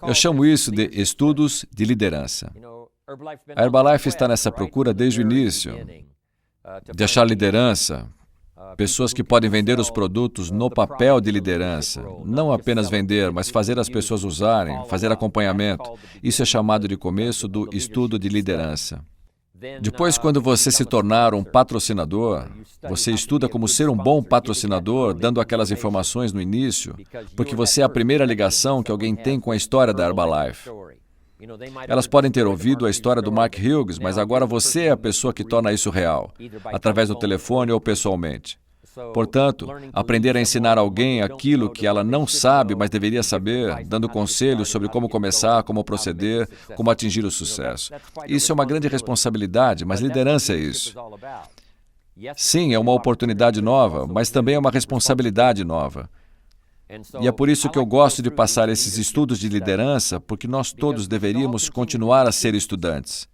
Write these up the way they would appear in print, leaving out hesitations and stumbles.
Eu chamo isso de estudos de liderança. A Herbalife está nessa procura desde o início, de achar liderança, pessoas que podem vender os produtos no papel de liderança. Não apenas vender, mas fazer as pessoas usarem, fazer acompanhamento. Isso é chamado de começo do estudo de liderança. Depois, quando você se tornar um patrocinador, você estuda como ser um bom patrocinador, dando aquelas informações no início, porque você é a primeira ligação que alguém tem com a história da Herbalife. Elas podem ter ouvido a história do Mark Hughes, mas agora você é a pessoa que torna isso real, através do telefone ou pessoalmente. Portanto, aprender a ensinar alguém aquilo que ela não sabe, mas deveria saber, dando conselhos sobre como começar, como proceder, como atingir o sucesso. Isso é uma grande responsabilidade, mas liderança é isso. Sim, é uma oportunidade nova, mas também é uma responsabilidade nova. E é por isso que eu gosto de passar esses estudos de liderança, porque nós todos deveríamos continuar a ser estudantes.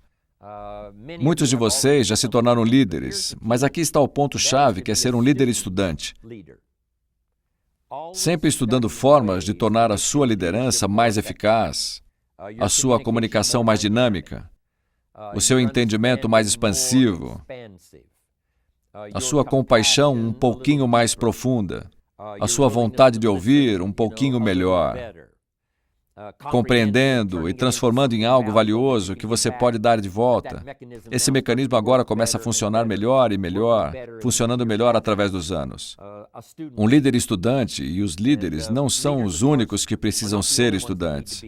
Muitos de vocês já se tornaram líderes, mas aqui está o ponto-chave, que é ser um líder estudante. Sempre estudando formas de tornar a sua liderança mais eficaz, a sua comunicação mais dinâmica, o seu entendimento mais expansivo, a sua compaixão um pouquinho mais profunda, a sua vontade de ouvir um pouquinho melhor, compreendendo e transformando em algo valioso que você pode dar de volta. Esse mecanismo agora começa a funcionar melhor e melhor, funcionando melhor através dos anos. Um líder estudante, e os líderes não são os únicos que precisam ser estudantes.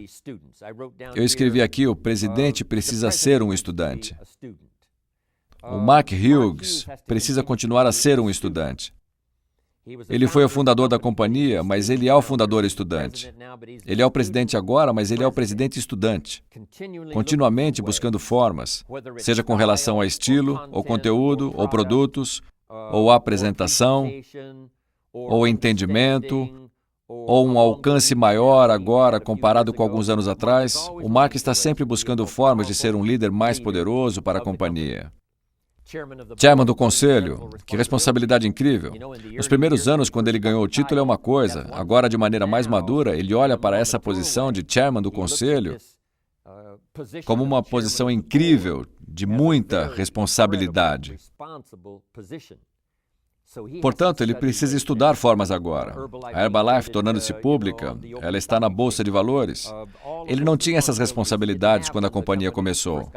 Eu escrevi aqui, o presidente precisa ser um estudante. O Mark Hughes precisa continuar a ser um estudante. Ele foi o fundador da companhia, mas ele é o fundador estudante. Ele é o presidente agora, mas ele é o presidente estudante. Continuamente buscando formas, seja com relação a estilo, ou conteúdo, ou produtos, ou apresentação, ou entendimento, ou um alcance maior agora comparado com alguns anos atrás. O Mark está sempre buscando formas de ser um líder mais poderoso para a companhia. Chairman do Conselho, que responsabilidade incrível. Nos primeiros anos, quando ele ganhou o título, é uma coisa. Agora, de maneira mais madura, ele olha para essa posição de Chairman do Conselho como uma posição incrível, de muita responsabilidade. Portanto, ele precisa estudar formas agora. A Herbalife, tornando-se pública, ela está na Bolsa de Valores. Ele não tinha essas responsabilidades quando a companhia começou.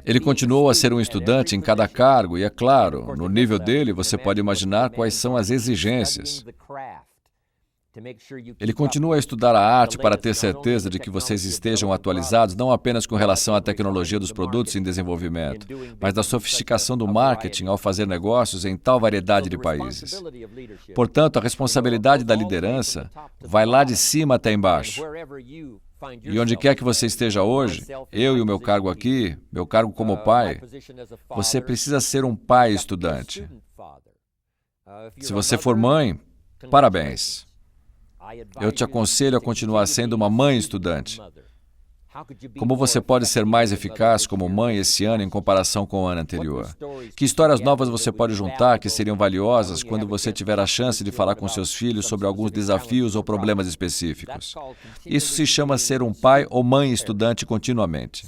Ele continuou a ser um estudante em cada cargo e, é claro, no nível dele, você pode imaginar quais são as exigências. Ele continua a estudar a arte para ter certeza de que vocês estejam atualizados não apenas com relação à tecnologia dos produtos em desenvolvimento, mas da sofisticação do marketing ao fazer negócios em tal variedade de países. Portanto, a responsabilidade da liderança vai lá de cima até embaixo. E onde quer que você esteja hoje, eu e o meu cargo aqui, meu cargo como pai, você precisa ser um pai estudante. Se você for mãe, parabéns. Eu te aconselho a continuar sendo uma mãe estudante. Como você pode ser mais eficaz como mãe esse ano em comparação com o ano anterior? Que histórias novas você pode juntar que seriam valiosas quando você tiver a chance de falar com seus filhos sobre alguns desafios ou problemas específicos? Isso se chama ser um pai ou mãe estudante continuamente.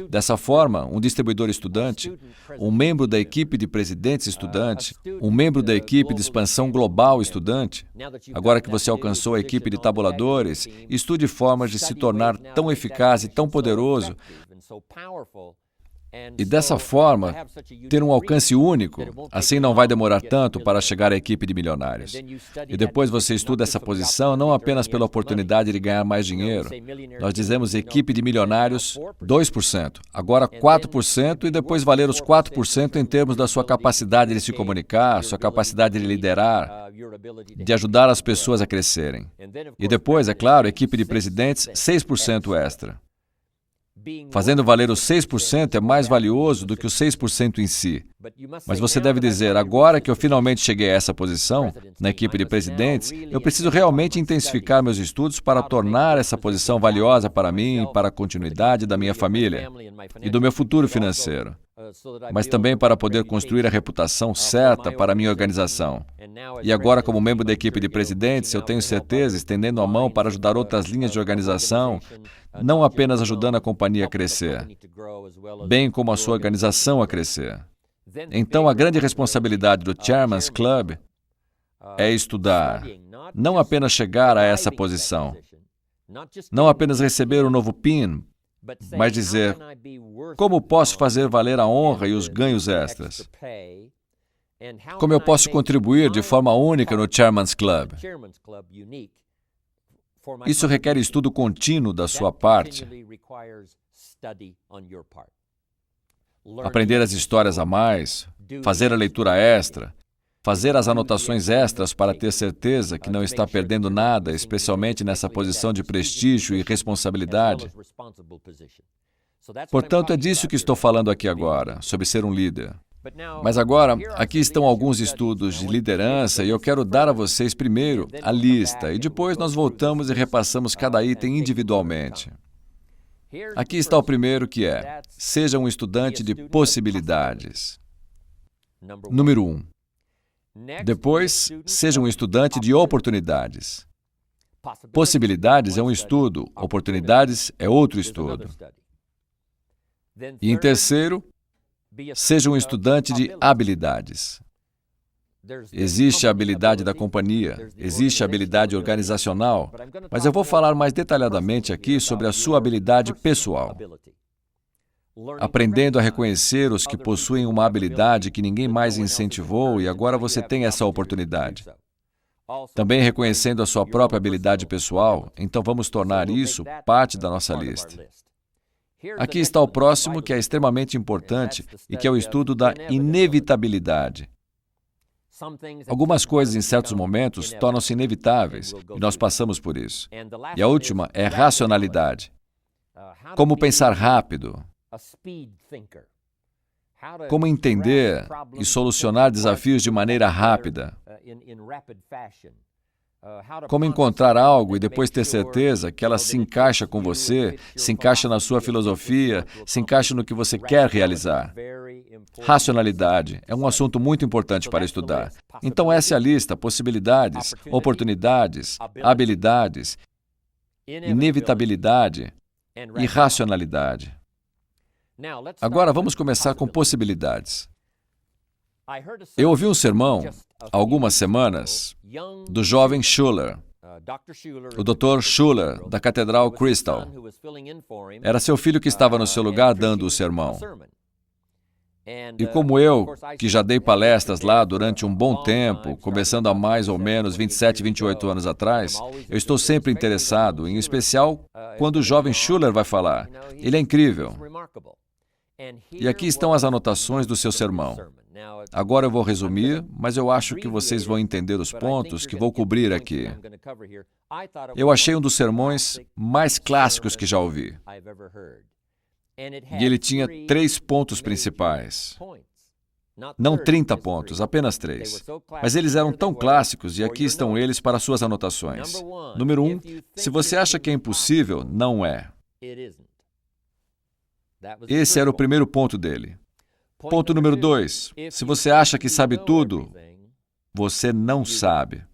Dessa forma, um distribuidor estudante, um membro da equipe de presidentes estudante, um membro da equipe de expansão global estudante, agora que você alcançou a equipe de tabuladores, estude formas de se tornar tão eficaz e tão poderoso e, dessa forma, ter um alcance único. Assim não vai demorar tanto para chegar à equipe de milionários. E depois você estuda essa posição não apenas pela oportunidade de ganhar mais dinheiro. Nós dizemos equipe de milionários 2%, agora 4% e depois valer os 4% em termos da sua capacidade de se comunicar, sua capacidade de liderar, de ajudar as pessoas a crescerem. E depois, é claro, equipe de presidentes 6% extra. Fazendo valer os 6% é mais valioso do que os 6% em si. Mas você deve dizer, agora que eu finalmente cheguei a essa posição, na equipe de presidentes, eu preciso realmente intensificar meus estudos para tornar essa posição valiosa para mim e para a continuidade da minha família e do meu futuro financeiro. mas também para poder construir a reputação certa para a minha organização. E agora, como membro da equipe de presidentes, eu tenho certeza, estendendo a mão para ajudar outras linhas de organização, não apenas ajudando a companhia a crescer, bem como a sua organização a crescer. Então, a grande responsabilidade do Chairman's Club é estudar, não apenas chegar a essa posição, não apenas receber um novo PIN, mas dizer, como posso fazer valer a honra e os ganhos extras? Como eu posso contribuir de forma única no Chairman's Club? Isso requer estudo contínuo da sua parte. Aprender as histórias a mais, fazer a leitura extra, fazer as anotações extras para ter certeza que não está perdendo nada, especialmente nessa posição de prestígio e responsabilidade. Portanto, é disso que estou falando aqui agora, sobre ser um líder. Mas agora, aqui estão alguns estudos de liderança e eu quero dar a vocês primeiro a lista e depois nós voltamos e repassamos cada item individualmente. Aqui está o primeiro que é, seja um estudante de possibilidades. Número 1. Depois, seja um estudante de oportunidades. Possibilidades é um estudo, oportunidades é outro estudo. E em terceiro, seja um estudante de habilidades. Existe a habilidade da companhia, existe a habilidade organizacional, mas eu vou falar mais detalhadamente aqui sobre a sua habilidade pessoal. Aprendendo a reconhecer os que possuem uma habilidade que ninguém mais incentivou e agora você tem essa oportunidade. Também reconhecendo a sua própria habilidade pessoal, então vamos tornar isso parte da nossa lista. Aqui está o próximo, que é extremamente importante e que é o estudo da inevitabilidade. Algumas coisas em certos momentos tornam-se inevitáveis e nós passamos por isso. E a última é racionalidade. Como pensar rápido. Como entender e solucionar desafios de maneira rápida. Como encontrar algo e depois ter certeza que ela se encaixa com você, se encaixa na sua filosofia, se encaixa no que você quer realizar. Racionalidade é um assunto muito importante para estudar. Então essa é a lista: possibilidades, oportunidades, habilidades, inevitabilidade e racionalidade. Agora vamos começar com possibilidades. Eu ouvi um sermão, há algumas semanas, do jovem Schuller, o Dr. Schuller, da Catedral Crystal. Era seu filho que estava no seu lugar dando o sermão. E como eu, que já dei palestras lá durante um bom tempo, começando há mais ou menos 27, 28 anos atrás, eu estou sempre interessado, em especial quando o jovem Schuller vai falar. Ele é incrível. E aqui estão as anotações do seu sermão. Agora eu vou resumir, mas eu acho que vocês vão entender os pontos que vou cobrir aqui. Eu achei um dos sermões mais clássicos que já ouvi. E ele tinha 3 pontos principais. Não 30 pontos, apenas 3. Mas eles eram tão clássicos e aqui estão eles para suas anotações. Número 1, se você acha que é impossível, não é. Esse era o primeiro ponto dele. Ponto número 2, se você acha que sabe tudo, você não sabe.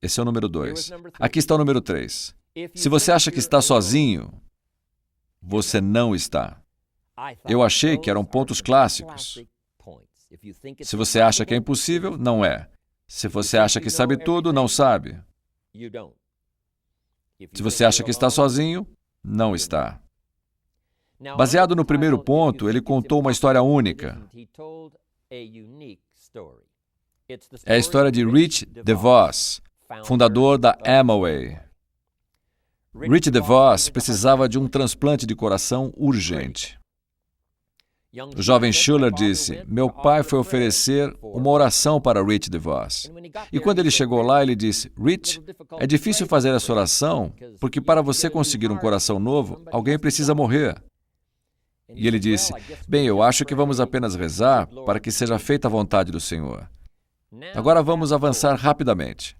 Esse é o número 2. Aqui está o número 3. Se você acha que está sozinho, você não está. Eu achei que eram pontos clássicos. Se você acha que é impossível, não é. Se você acha que sabe tudo, não sabe. Se você acha que está sozinho, não está. Baseado no primeiro ponto, ele contou uma história única. É a história de Rich DeVos, fundador da Amway. Rich DeVos precisava de um transplante de coração urgente. O jovem Schuller disse, meu pai foi oferecer uma oração para Rich DeVos. E quando ele chegou lá, ele disse, Rich, é difícil fazer essa oração, porque para você conseguir um coração novo, alguém precisa morrer. E ele disse, bem, eu acho que vamos apenas rezar para que seja feita a vontade do Senhor. Agora vamos avançar rapidamente.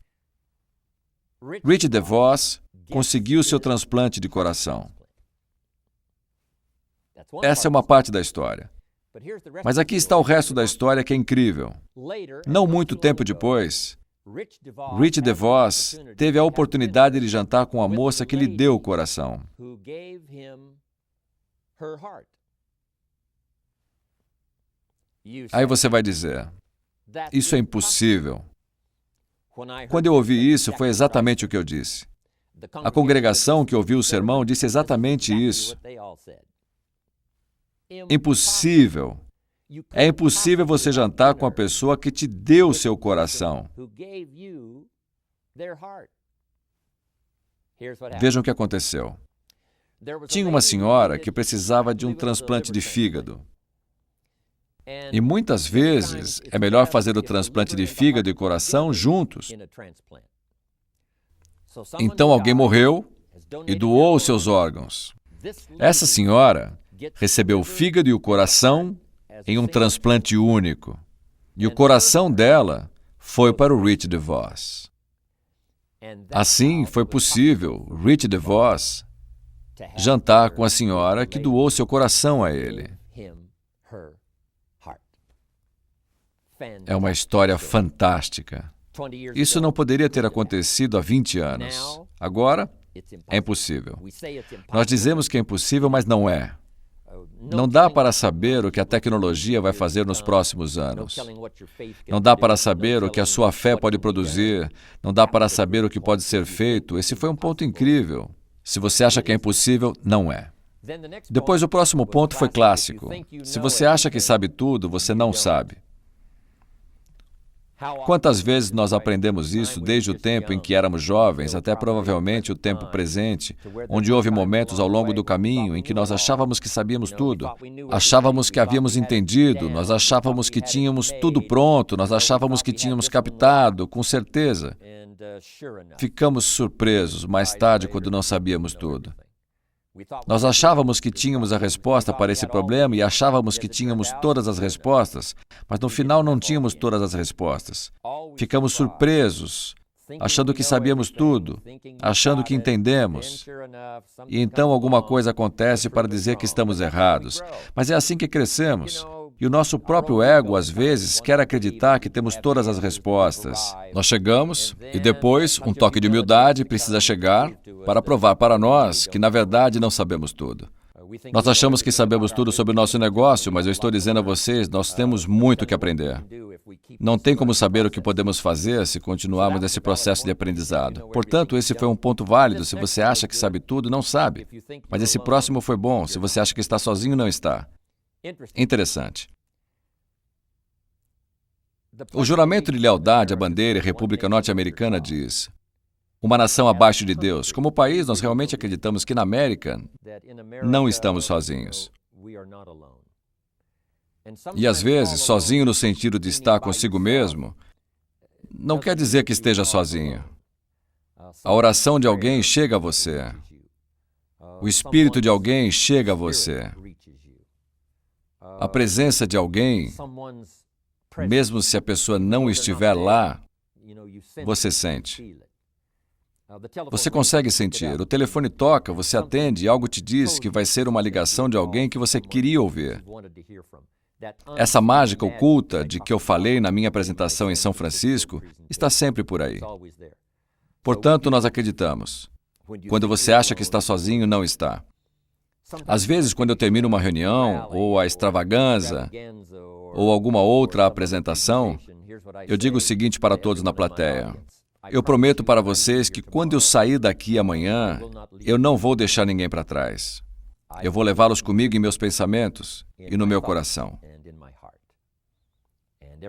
Rich DeVos conseguiu seu transplante de coração. Essa é uma parte da história. Mas aqui está o resto da história que é incrível. Não muito tempo depois, Rich DeVos teve a oportunidade de jantar com a moça que lhe deu o coração. Aí você vai dizer, isso é impossível. Quando eu ouvi isso, foi exatamente o que eu disse. A congregação que ouviu o sermão disse exatamente isso. Impossível. É impossível você jantar com a pessoa que te deu o seu coração. Vejam o que aconteceu. Tinha uma senhora que precisava de um transplante de fígado. E muitas vezes é melhor fazer o transplante de fígado e coração juntos. Então alguém morreu e doou os seus órgãos. Essa senhora recebeu o fígado e o coração em um transplante único. E o coração dela foi para o Rich DeVos. Assim, foi possível Rich DeVos jantar com a senhora que doou seu coração a ele. É uma história fantástica. Isso não poderia ter acontecido há 20 anos. Agora, é impossível. Nós dizemos que é impossível, mas não é. Não dá para saber o que a tecnologia vai fazer nos próximos anos. Não dá para saber o que a sua fé pode produzir. Não dá para saber o que pode ser feito. Esse foi um ponto incrível. Se você acha que é impossível, não é. Depois, o próximo ponto foi clássico. Se você acha que sabe tudo, você não sabe. Quantas vezes nós aprendemos isso desde o tempo em que éramos jovens até provavelmente o tempo presente, onde houve momentos ao longo do caminho em que nós achávamos que sabíamos tudo, achávamos que havíamos entendido, nós achávamos que tínhamos tudo pronto, nós achávamos que tínhamos captado, com certeza. Ficamos surpresos mais tarde quando não sabíamos tudo. Nós achávamos que tínhamos a resposta para esse problema e achávamos que tínhamos todas as respostas, mas no final não tínhamos todas as respostas. Ficamos surpresos, achando que sabíamos tudo, achando que entendemos. E então alguma coisa acontece para dizer que estamos errados. Mas é assim que crescemos. E o nosso próprio ego, às vezes, quer acreditar que temos todas as respostas. Nós chegamos e depois um toque de humildade precisa chegar para provar para nós que, na verdade, não sabemos tudo. Nós achamos que sabemos tudo sobre o nosso negócio, mas eu estou dizendo a vocês, nós temos muito que aprender. Não tem como saber o que podemos fazer se continuarmos nesse processo de aprendizado. Portanto, esse foi um ponto válido. Se você acha que sabe tudo, não sabe. Mas esse próximo foi bom. Se você acha que está sozinho, não está. Interessante. O juramento de lealdade à bandeira e República Norte-Americana diz: uma nação abaixo de Deus. Como país, nós realmente acreditamos que na América não estamos sozinhos. E às vezes, sozinho no sentido de estar consigo mesmo, não quer dizer que esteja sozinho. A oração de alguém chega a você. O espírito de alguém chega a você. A presença de alguém, mesmo se a pessoa não estiver lá, você sente. Você consegue sentir. O telefone toca, você atende e algo te diz que vai ser uma ligação de alguém que você queria ouvir. Essa mágica oculta de que eu falei na minha apresentação em São Francisco está sempre por aí. Portanto, nós acreditamos. Quando você acha que está sozinho, não está. Às vezes, quando eu termino uma reunião, ou a extravaganza, ou alguma outra apresentação, eu digo o seguinte para todos na plateia: eu prometo para vocês que quando eu sair daqui amanhã, eu não vou deixar ninguém para trás. Eu vou levá-los comigo em meus pensamentos e no meu coração.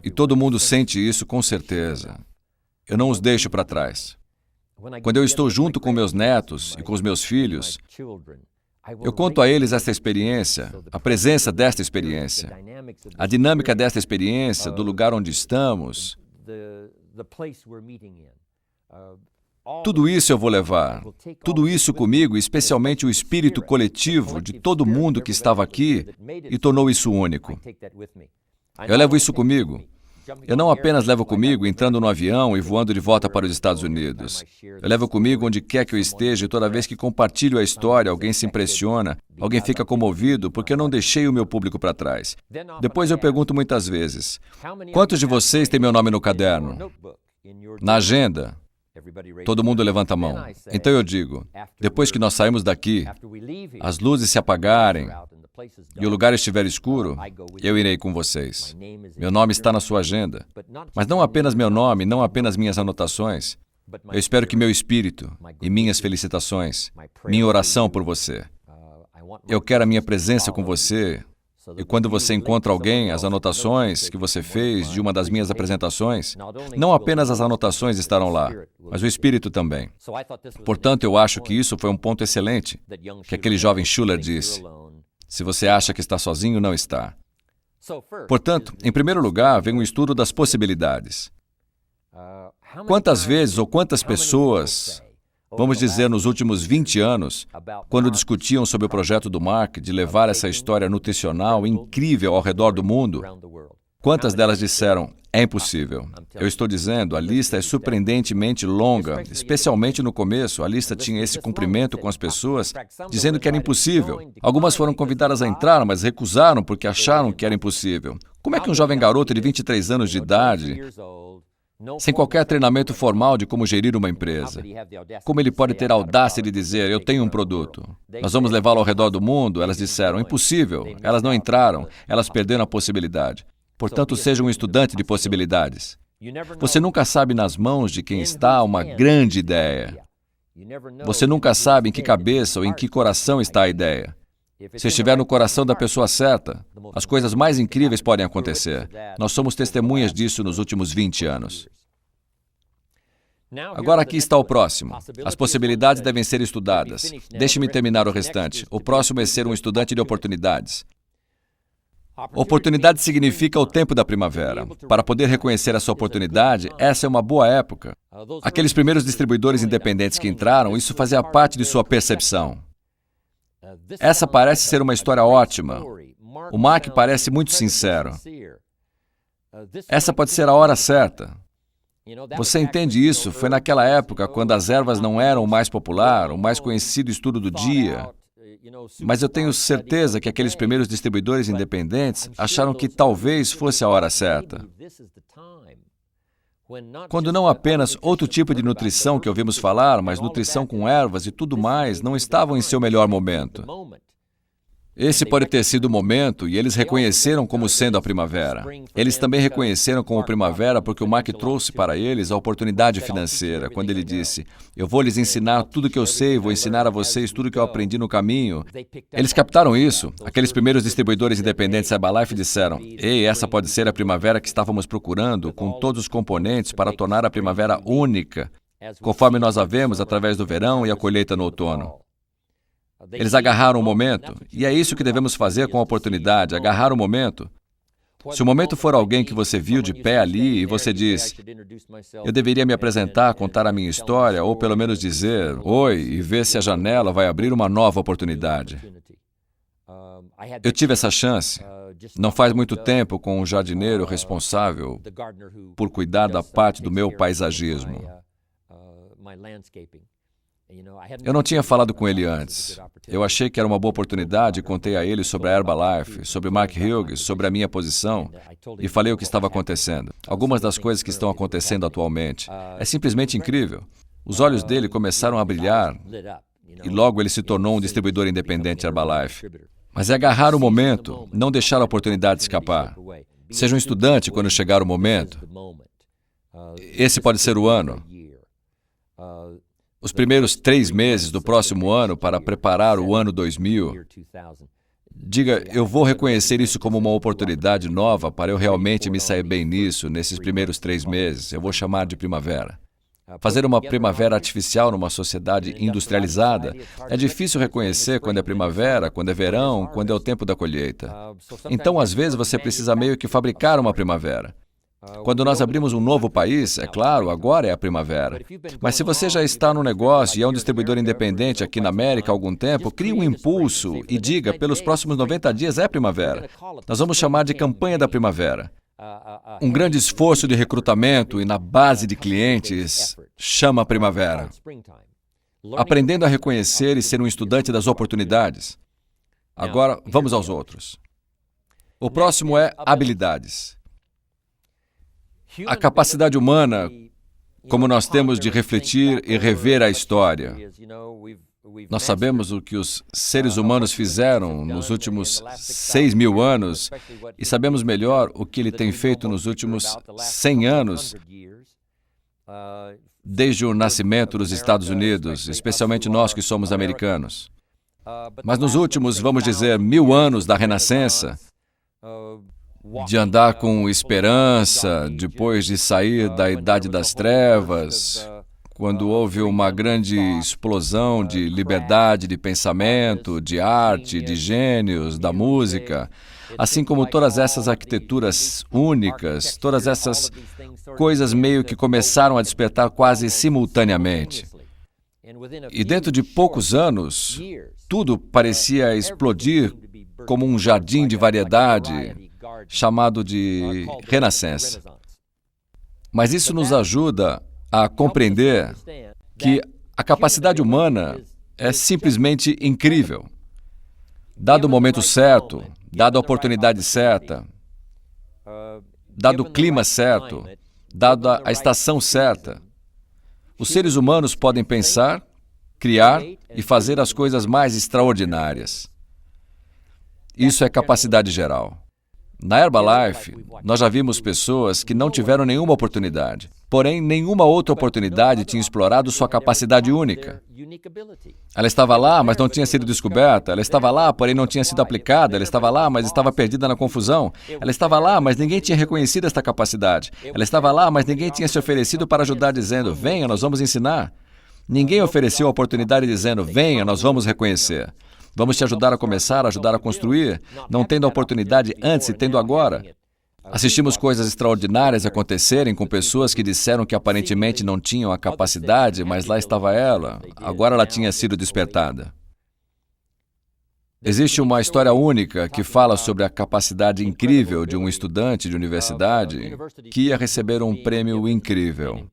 E todo mundo sente isso com certeza. Eu não os deixo para trás. Quando eu estou junto com meus netos e com os meus filhos, eu conto a eles esta experiência, a presença desta experiência, a dinâmica desta experiência, do lugar onde estamos. Tudo isso eu vou levar, tudo isso comigo, especialmente o espírito coletivo de todo mundo que estava aqui e tornou isso único. Eu levo isso comigo. Eu não apenas levo comigo entrando no avião e voando de volta para os Estados Unidos. Eu levo comigo onde quer que eu esteja e toda vez que compartilho a história, alguém se impressiona, alguém fica comovido porque eu não deixei o meu público para trás. Depois eu pergunto muitas vezes, quantos de vocês têm meu nome no caderno? Na agenda? Todo mundo levanta a mão. Então eu digo, depois que nós saímos daqui, as luzes se apagarem e o lugar estiver escuro, eu irei com vocês. Meu nome está na sua agenda. Mas não apenas meu nome, não apenas minhas anotações. Eu espero que meu espírito e minhas felicitações, minha oração por você. Eu quero a minha presença com você. E quando você encontra alguém, as anotações que você fez de uma das minhas apresentações, não apenas as anotações estarão lá, mas o espírito também. Portanto, eu acho que isso foi um ponto excelente que aquele jovem Schuller disse. Se você acha que está sozinho, não está. Portanto, em primeiro lugar, vem um estudo das possibilidades. Quantas vezes ou quantas pessoas, vamos dizer nos últimos 20 anos, quando discutiam sobre o projeto do Mark de levar essa história nutricional incrível ao redor do mundo, quantas delas disseram, é impossível? Eu estou dizendo, a lista é surpreendentemente longa, especialmente no começo, a lista tinha esse cumprimento com as pessoas, dizendo que era impossível. Algumas foram convidadas a entrar, mas recusaram porque acharam que era impossível. Como é que um jovem garoto de 23 anos de idade, sem qualquer treinamento formal de como gerir uma empresa, como ele pode ter a audácia de dizer, eu tenho um produto, nós vamos levá-lo ao redor do mundo? Elas disseram, impossível. Elas não entraram, elas perderam a possibilidade. Portanto, seja um estudante de possibilidades. Você nunca sabe nas mãos de quem está uma grande ideia. Você nunca sabe em que cabeça ou em que coração está a ideia. Se estiver no coração da pessoa certa, as coisas mais incríveis podem acontecer. Nós somos testemunhas disso nos últimos 20 anos. Agora aqui está o próximo. As possibilidades devem ser estudadas. Deixe-me terminar o restante. O próximo é ser um estudante de oportunidades. Oportunidade significa o tempo da primavera. Para poder reconhecer essa oportunidade, essa é uma boa época. Aqueles primeiros distribuidores independentes que entraram, isso fazia parte de sua percepção. Essa parece ser uma história ótima. O Mark parece muito sincero. Essa pode ser a hora certa. Você entende isso? Foi naquela época, quando as ervas não eram o mais popular, o mais conhecido estudo do dia. Mas eu tenho certeza que aqueles primeiros distribuidores independentes acharam que talvez fosse a hora certa. Quando não apenas outro tipo de nutrição que ouvimos falar, mas nutrição com ervas e tudo mais, não estavam em seu melhor momento. Esse pode ter sido o momento e eles reconheceram como sendo a primavera. Eles também reconheceram como primavera porque o Mark trouxe para eles a oportunidade financeira, quando ele disse, eu vou lhes ensinar tudo o que eu sei, vou ensinar a vocês tudo o que eu aprendi no caminho. Eles captaram isso. Aqueles primeiros distribuidores independentes Herbalife disseram, ei, essa pode ser a primavera que estávamos procurando, com todos os componentes para tornar a primavera única, conforme nós a vemos através do verão e a colheita no outono. Eles agarraram o momento, e é isso que devemos fazer com a oportunidade, agarrar o momento. Se o momento for alguém que você viu de pé ali e você diz, eu deveria me apresentar, contar a minha história, ou pelo menos dizer, oi, e ver se a janela vai abrir uma nova oportunidade. Eu tive essa chance, não faz muito tempo, com um jardineiro responsável por cuidar da parte do meu paisagismo. Eu não tinha falado com ele antes. Eu achei que era uma boa oportunidade e contei a ele sobre a Herbalife, sobre Mark Hughes, sobre a minha posição e falei o que estava acontecendo. Algumas das coisas que estão acontecendo atualmente. É simplesmente incrível. Os olhos dele começaram a brilhar e logo ele se tornou um distribuidor independente Herbalife. Mas é agarrar o momento, não deixar a oportunidade escapar. Seja um estudante quando chegar o momento. Esse pode ser o ano. Os primeiros 3 meses do próximo ano para preparar o ano 2000, diga, eu vou reconhecer isso como uma oportunidade nova para eu realmente me sair bem nisso, nesses primeiros 3 meses, eu vou chamar de primavera. Fazer uma primavera artificial numa sociedade industrializada, é difícil reconhecer quando é primavera, quando é verão, quando é o tempo da colheita. Então, às vezes, você precisa meio que fabricar uma primavera. Quando nós abrimos um novo país, é claro, agora é a primavera. Mas se você já está no negócio e é um distribuidor independente aqui na América há algum tempo, crie um impulso e diga, pelos próximos 90 dias é primavera. Nós vamos chamar de campanha da primavera. Um grande esforço de recrutamento e na base de clientes chama a primavera. Aprendendo a reconhecer e ser um estudante das oportunidades. Agora, vamos aos outros. O próximo é habilidades. A capacidade humana, como nós temos de refletir e rever a história. Nós sabemos o que os seres humanos fizeram nos últimos 6.000 anos e sabemos melhor o que ele tem feito nos últimos 100 anos, desde o nascimento dos Estados Unidos, especialmente nós que somos americanos. Mas nos últimos, vamos dizer, 1.000 anos da Renascença, de andar com esperança, depois de sair da Idade das Trevas, quando houve uma grande explosão de liberdade de pensamento, de arte, de gênios, da música, assim como todas essas arquiteturas únicas, todas essas coisas meio que começaram a despertar quase simultaneamente. E dentro de poucos anos, tudo parecia explodir como um jardim de variedade, chamado de Renascença. Mas isso nos ajuda a compreender que a capacidade humana é simplesmente incrível. Dado o momento certo, dada a oportunidade certa, dado o clima certo, dada a estação certa, os seres humanos podem pensar, criar e fazer as coisas mais extraordinárias. Isso é capacidade geral. Na Herbalife, nós já vimos pessoas que não tiveram nenhuma oportunidade, porém, nenhuma outra oportunidade tinha explorado sua capacidade única. Ela estava lá, mas não tinha sido descoberta. Ela estava lá, porém não tinha sido aplicada. Ela estava lá, mas estava perdida na confusão. Ela estava lá, mas ninguém tinha reconhecido esta capacidade. Ela estava lá, mas ninguém tinha se oferecido para ajudar, dizendo, venha, nós vamos ensinar. Ninguém ofereceu a oportunidade dizendo, venha, nós vamos reconhecer. Vamos te ajudar a começar, ajudar a construir, não tendo a oportunidade antes e tendo agora. Assistimos coisas extraordinárias acontecerem com pessoas que disseram que aparentemente não tinham a capacidade, mas lá estava ela. Agora ela tinha sido despertada. Existe uma história única que fala sobre a capacidade incrível de um estudante de universidade que ia receber um prêmio incrível.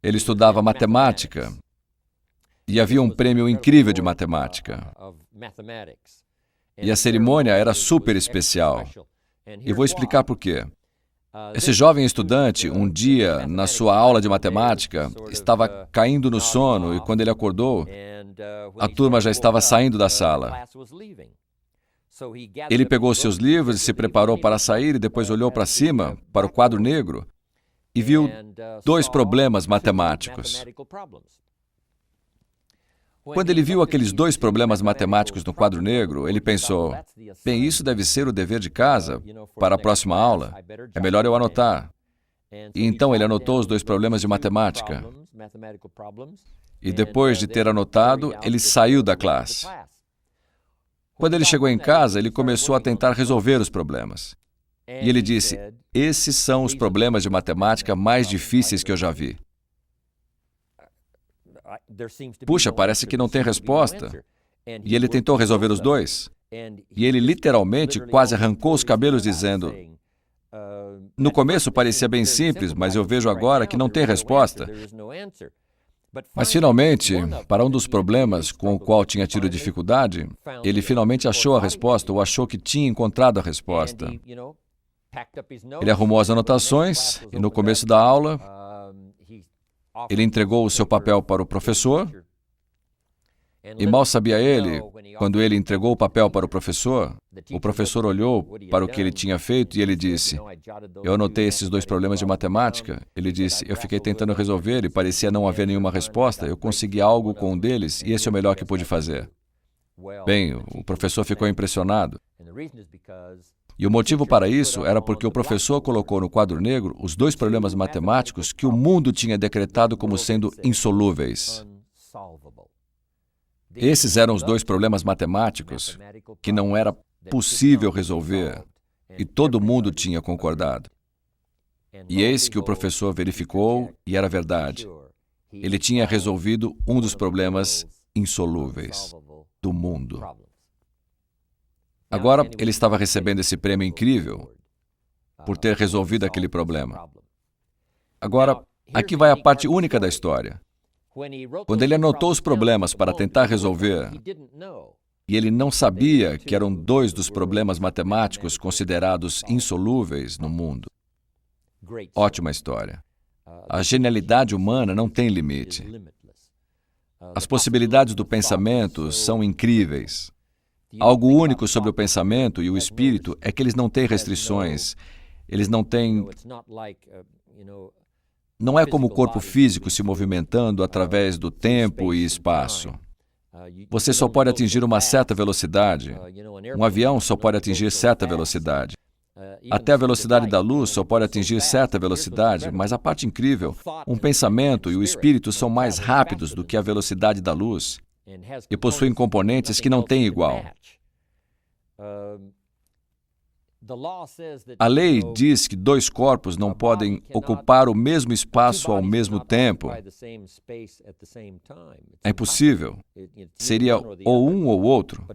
Ele estudava matemática. E havia um prêmio incrível de matemática. E a cerimônia era super especial. E vou explicar por quê. Esse jovem estudante, um dia, na sua aula de matemática, estava caindo no sono e quando ele acordou, a turma já estava saindo da sala. Ele pegou seus livros e se preparou para sair e depois olhou para cima, para o quadro negro, e viu 2 problemas matemáticos. Quando ele viu aqueles 2 problemas matemáticos no quadro negro, ele pensou, bem, isso deve ser o dever de casa para a próxima aula. É melhor eu anotar. E então ele anotou os 2 problemas de matemática. E depois de ter anotado, ele saiu da classe. Quando ele chegou em casa, ele começou a tentar resolver os problemas. E ele disse, esses são os problemas de matemática mais difíceis que eu já vi. Puxa, parece que não tem resposta. E ele tentou resolver os 2. E ele literalmente quase arrancou os cabelos dizendo, no começo parecia bem simples, mas eu vejo agora que não tem resposta. Mas finalmente, para um dos problemas com o qual tinha tido dificuldade, ele finalmente achou a resposta, ou achou que tinha encontrado a resposta. Ele arrumou as anotações e no começo da aula, ele entregou o seu papel para o professor e mal sabia ele, quando ele entregou o papel para o professor olhou para o que ele tinha feito e ele disse, eu anotei esses 2 problemas de matemática. Ele disse, eu fiquei tentando resolver e parecia não haver nenhuma resposta, eu consegui algo com um deles e esse é o melhor que pude fazer. Bem, o professor ficou impressionado. E o motivo para isso era porque o professor colocou no quadro negro os 2 problemas matemáticos que o mundo tinha decretado como sendo insolúveis. Esses eram os 2 problemas matemáticos que não era possível resolver e todo mundo tinha concordado. E eis que o professor verificou e era verdade. Ele tinha resolvido um dos problemas insolúveis do mundo. Agora, ele estava recebendo esse prêmio incrível por ter resolvido aquele problema. Agora, aqui vai a parte única da história. Quando ele anotou os problemas para tentar resolver, e ele não sabia que eram 2 dos problemas matemáticos considerados insolúveis no mundo. Ótima história. A genialidade humana não tem limite. As possibilidades do pensamento são incríveis. Algo único sobre o pensamento e o espírito é que eles não têm restrições. Eles não têm... Não é como o corpo físico se movimentando através do tempo e espaço. Você só pode atingir uma certa velocidade. Um avião só pode atingir certa velocidade. Até a velocidade da luz só pode atingir certa velocidade, mas a parte incrível, um pensamento e o espírito são mais rápidos do que a velocidade da luz e possuem componentes que não têm igual. A lei diz que 2 corpos não podem ocupar o mesmo espaço ao mesmo tempo. É impossível. Seria ou um ou outro.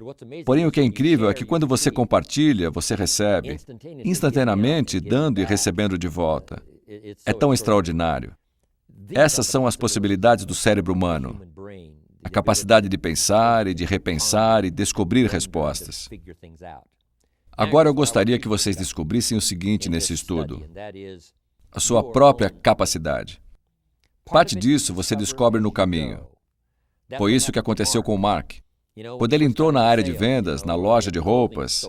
Porém, o que é incrível é que quando você compartilha, você recebe, instantaneamente, dando e recebendo de volta. É tão extraordinário. Essas são as possibilidades do cérebro humano. A capacidade de pensar e de repensar e descobrir respostas. Agora eu gostaria que vocês descobrissem o seguinte nesse estudo: a sua própria capacidade. Parte disso você descobre no caminho. Foi isso que aconteceu com o Mark. Quando ele entrou na área de vendas, na loja de roupas,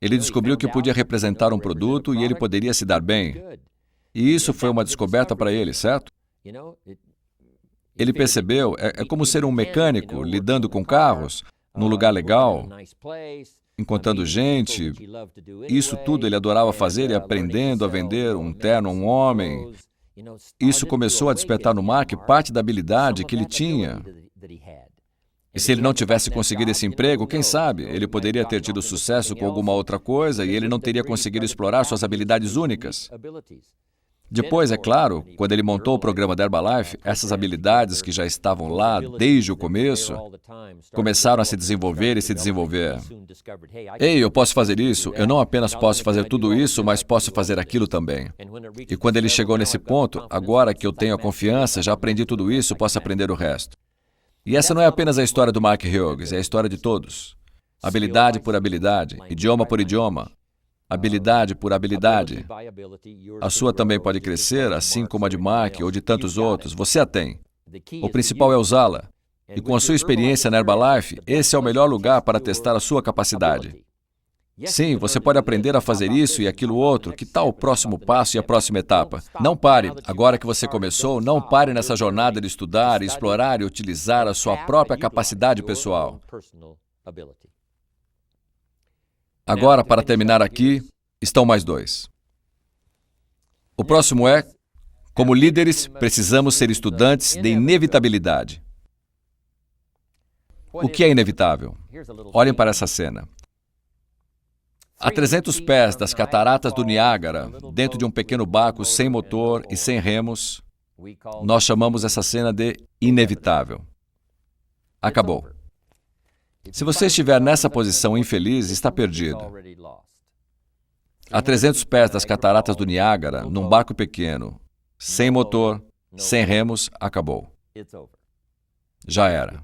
ele descobriu que podia representar um produto e ele poderia se dar bem. E isso foi uma descoberta para ele, certo? Ele percebeu, é como ser um mecânico lidando com carros, num lugar legal, encontrando gente, isso tudo ele adorava fazer e aprendendo a vender um terno a um homem. Isso começou a despertar no Mark parte da habilidade que ele tinha. E se ele não tivesse conseguido esse emprego, quem sabe, ele poderia ter tido sucesso com alguma outra coisa e ele não teria conseguido explorar suas habilidades únicas. Depois, é claro, quando ele montou o programa da Herbalife, essas habilidades que já estavam lá desde o começo, começaram a se desenvolver e se desenvolver. Ei, eu posso fazer isso, eu não apenas posso fazer tudo isso, mas posso fazer aquilo também. E quando ele chegou nesse ponto, agora que eu tenho a confiança, já aprendi tudo isso, posso aprender o resto. E essa não é apenas a história do Mark Hughes, é a história de todos. Habilidade por habilidade, idioma por idioma. Habilidade por habilidade. A sua também pode crescer, assim como a de Mark ou de tantos outros. Você a tem. O principal é usá-la. E com a sua experiência na Herbalife, esse é o melhor lugar para testar a sua capacidade. Sim, você pode aprender a fazer isso e aquilo outro. Que tal o próximo passo e a próxima etapa? Não pare. Agora que você começou, não pare nessa jornada de estudar, explorar e utilizar a sua própria capacidade pessoal. Agora, para terminar aqui, estão mais 2. O próximo é: como líderes, precisamos ser estudantes de inevitabilidade. O que é inevitável? Olhem para essa cena. A 300 pés das cataratas do Niágara, dentro de um pequeno barco sem motor e sem remos, nós chamamos essa cena de inevitável. Acabou. Se você estiver nessa posição infeliz, está perdido. A 300 pés das cataratas do Niágara, num barco pequeno, sem motor, sem remos, acabou. Já era.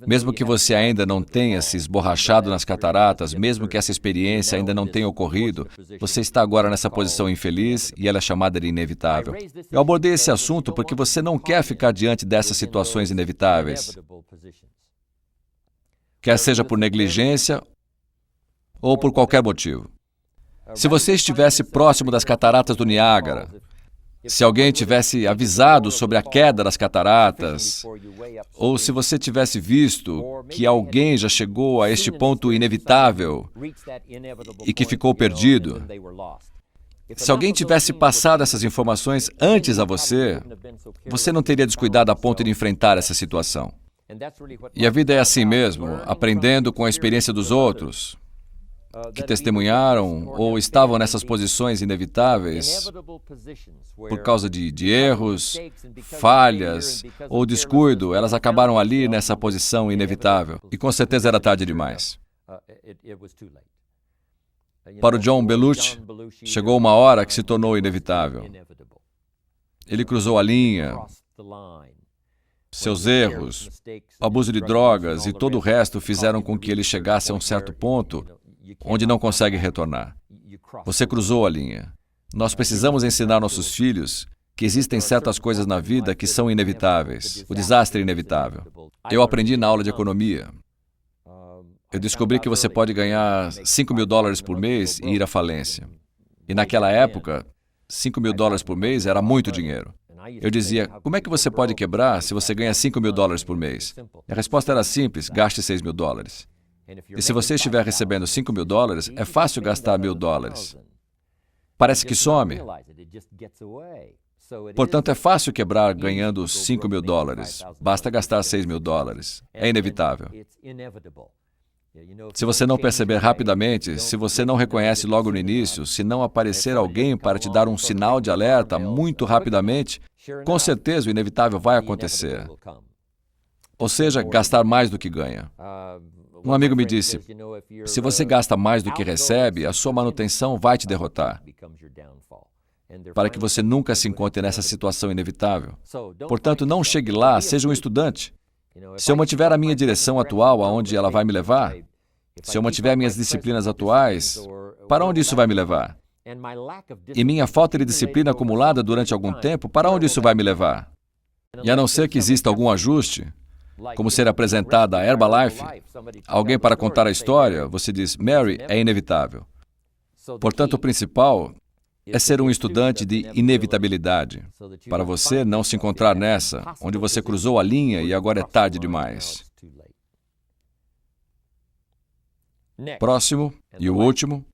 Mesmo que você ainda não tenha se esborrachado nas cataratas, mesmo que essa experiência ainda não tenha ocorrido, você está agora nessa posição infeliz e ela é chamada de inevitável. Eu abordei esse assunto porque você não quer ficar diante dessas situações inevitáveis. Quer seja por negligência ou por qualquer motivo. Se você estivesse próximo das cataratas do Niágara, se alguém tivesse avisado sobre a queda das cataratas, ou se você tivesse visto que alguém já chegou a este ponto inevitável e que ficou perdido, se alguém tivesse passado essas informações antes a você, você não teria descuidado a ponto de enfrentar essa situação. E a vida é assim mesmo, aprendendo com a experiência dos outros, que testemunharam ou estavam nessas posições inevitáveis por causa de erros, falhas ou descuido, elas acabaram ali nessa posição inevitável. E com certeza era tarde demais. Para o John Belushi, chegou uma hora que se tornou inevitável. Ele cruzou a linha, seus erros, o abuso de drogas e todo o resto fizeram com que ele chegasse a um certo ponto onde não consegue retornar. Você cruzou a linha. Nós precisamos ensinar nossos filhos que existem certas coisas na vida que são inevitáveis. O desastre é inevitável. Eu aprendi na aula de economia. Eu descobri que você pode ganhar $5.000 por mês e ir à falência. E naquela época, $5.000 por mês era muito dinheiro. Eu dizia, como é que você pode quebrar se você ganha $5.000 por mês? A resposta era simples, gaste $6.000. E se você estiver recebendo $5.000, é fácil gastar $1.000. Parece que some. Portanto, é fácil quebrar ganhando $5.000. Basta gastar $6.000. É inevitável. Se você não perceber rapidamente, se você não reconhece logo no início, se não aparecer alguém para te dar um sinal de alerta muito rapidamente, com certeza o inevitável vai acontecer. Ou seja, gastar mais do que ganha. Um amigo me disse, se você gasta mais do que recebe, a sua manutenção vai te derrotar, para que você nunca se encontre nessa situação inevitável. Portanto, não chegue lá, seja um estudante. Se eu mantiver a minha direção atual, aonde ela vai me levar? Se eu mantiver minhas disciplinas atuais, para onde isso vai me levar? E minha falta de disciplina acumulada durante algum tempo, para onde isso vai me levar? E a não ser que exista algum ajuste, como ser apresentada a Herbalife, alguém para contar a história, você diz, Mary, é inevitável. Portanto, o principal é ser um estudante de inevitabilidade, para você não se encontrar nessa, onde você cruzou a linha e agora é tarde demais. Próximo, e o último,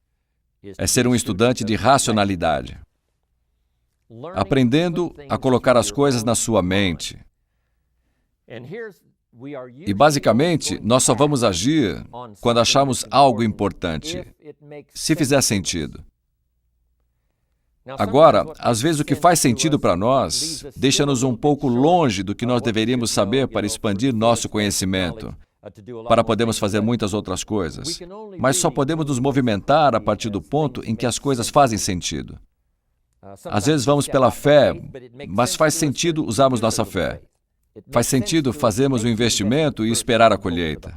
é ser um estudante de racionalidade, aprendendo a colocar as coisas na sua mente. E, basicamente, nós só vamos agir quando acharmos algo importante, se fizer sentido. Agora, às vezes o que faz sentido para nós deixa-nos um pouco longe do que nós deveríamos saber para expandir nosso conhecimento, para podermos fazer muitas outras coisas. Mas só podemos nos movimentar a partir do ponto em que as coisas fazem sentido. Às vezes vamos pela fé, mas faz sentido usarmos nossa fé. Faz sentido fazermos um investimento e esperar a colheita.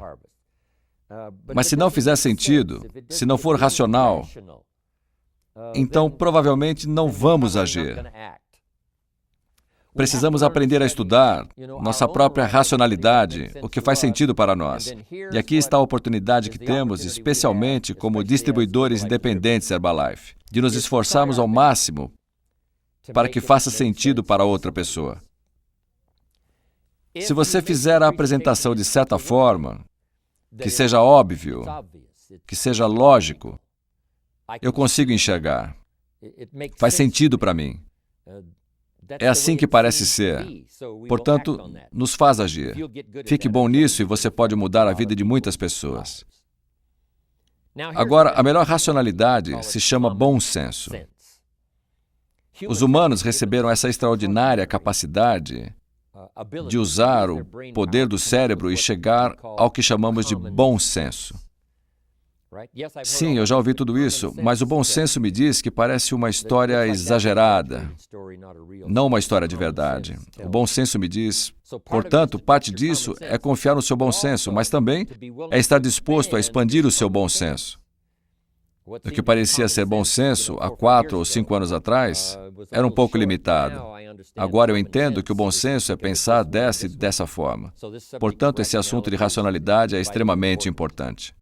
Mas se não fizer sentido, se não for racional, então provavelmente não vamos agir. Precisamos aprender a estudar nossa própria racionalidade, o que faz sentido para nós. E aqui está a oportunidade que temos, especialmente como distribuidores independentes Herbalife, de nos esforçarmos ao máximo para que faça sentido para outra pessoa. Se você fizer a apresentação de certa forma, que seja óbvio, que seja lógico, eu consigo enxergar. Faz sentido para mim. É assim que parece ser. Portanto, nos faz agir. Fique bom nisso e você pode mudar a vida de muitas pessoas. Agora, a melhor racionalidade se chama bom senso. Os humanos receberam essa extraordinária capacidade de usar o poder do cérebro e chegar ao que chamamos de bom senso. Sim, eu já ouvi tudo isso, mas o bom senso me diz que parece uma história exagerada, não uma história de verdade. O bom senso me diz, portanto, parte disso é confiar no seu bom senso, mas também é estar disposto a expandir o seu bom senso. O que parecia ser bom senso há 4 ou 5 anos atrás era um pouco limitado. Agora eu entendo que o bom senso é pensar dessa forma. Portanto, esse assunto de racionalidade é extremamente importante.